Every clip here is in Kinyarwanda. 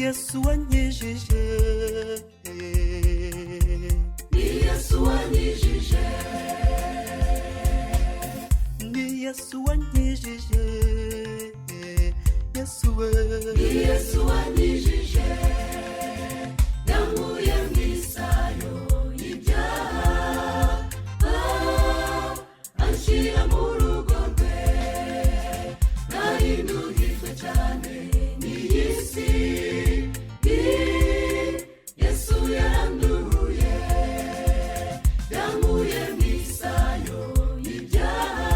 Yesu wanyijije, ni Yesu wanyijije, ni Yesu wanyijije, Yesu we, ni Yesu wanyijije, yankuye mu isayo y'ibyaha, anshyira mu rugo rwe, narinduhijwe cyane n'iyi si, Yesu yaranduhuye, yankuye mu isayo y'ibyaha,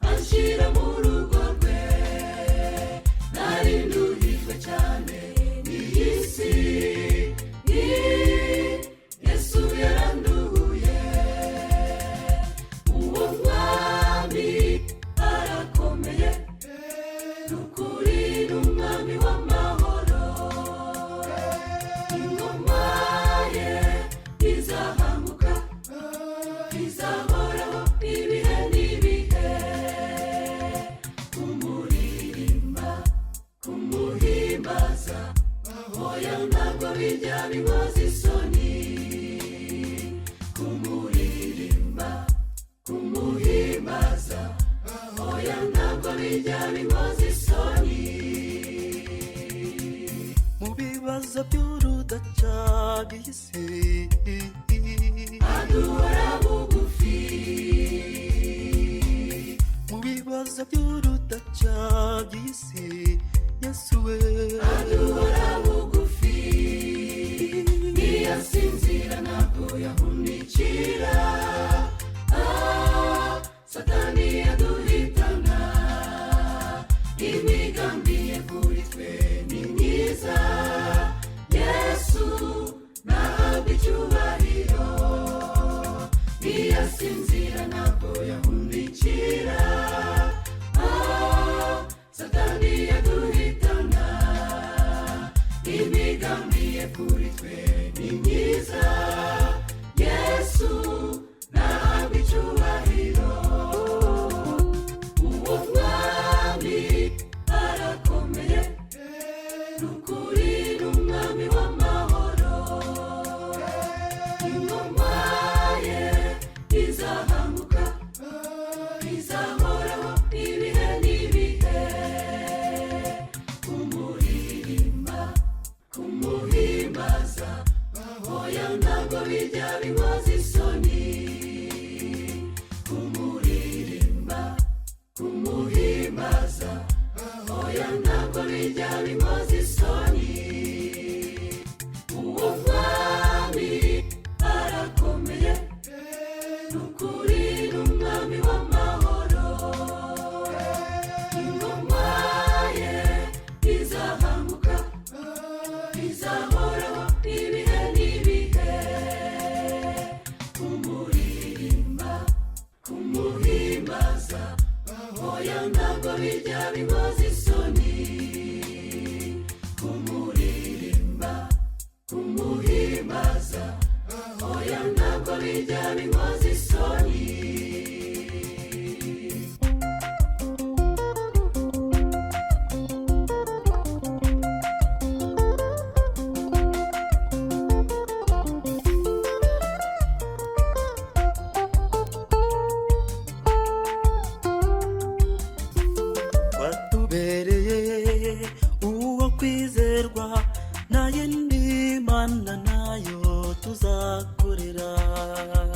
anshyira mu rugo rwe, narinduhijwe cyane n'iyi si, Yesu yaranduhuye. Uwo mwami arakomeye, n'ukuri n'umwami w'amahoro, ingoma ye izahamuka, izahoraho ibihe n'ibihe, kumuririmba, kumuhimbaza, oya ntabwo bijya binkoza isoni, kumuririmba, kumuhimbaza, oya ntabwo bijya binkoza isoni. mu bibazo by'urudaca by'isi, aduhora bugufi, mu bibazo by'urudaca by'isi, Yesu we, aduhora bugufi, ntiyasinzira ntabwo yahunikira, Satani yaduhitana, imigambi ye kuri twe ni myiza, Yesu nahabwa icyubahiro, ntiyasinzira ntabwo yahunikira, Satani yaduhitana, imigambi ye kuri twe ni myiza, Yesu nahabwa icyubahiro. Uwo mwami arakomeye, n'ukuri n'umwami w'amahoro, ingoma ye izahamuka, izahoraho ibihe n'ibihe, kumuririmba, kumuhimbaza, oya ntabwo bijya binkoza isoni, kumuririmba, kumuhimbaza, oya ntabwo bijya binkoza isoni. Uwo mwami arakomeye, n'ukuri n'umwami w'amahoro, ingoma ye izahamuka, izahoraho ibihe n'ibihe, kumuririmba, kumuhimbaza, oya ntabwo bijya binkoza isoni, kumuririmba, kumuhimbaza, oya ntabwo bijya binkoza isoni. watubereye uwo kwizerwa, nta yindi mana nayo tuzakorera,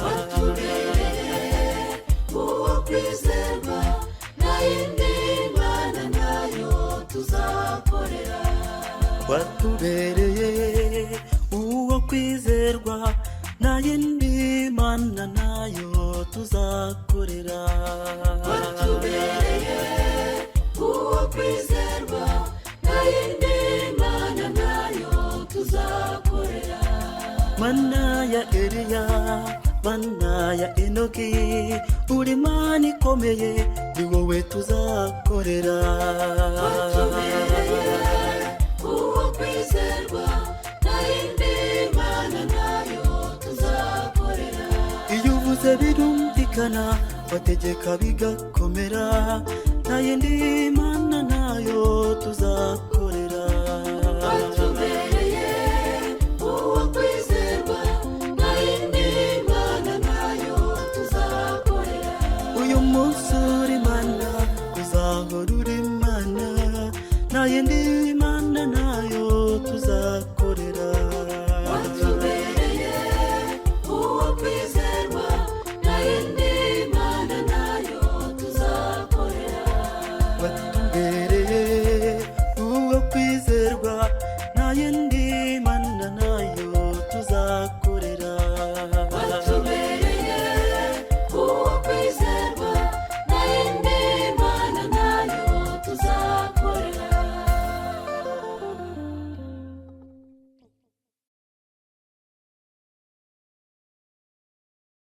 Watubereye uwo kwizerwa, nta yindi mana nayo tuzakorera, watubereye uwo kwizerwa, nta yindi mana nayo tuzakorera, watubereye uwo kwizerwa, nta yindi mana nayo tuzakorera, mana ya Eliya, mana ya Enoki, uri mana ikomeye, ni wowe tuzakorera, watubereye uwo kwizerwa, nta yindi mana nayo tuzakorera, iyo uvuze birumvikana, bategeka bigakomera, nta yindi mana nayo tuzakora. watubereye uwo kwizerwa nta yindi mana nayo tuzakorera. uyu munsi uri Mana uzahora uri Mana nta yindi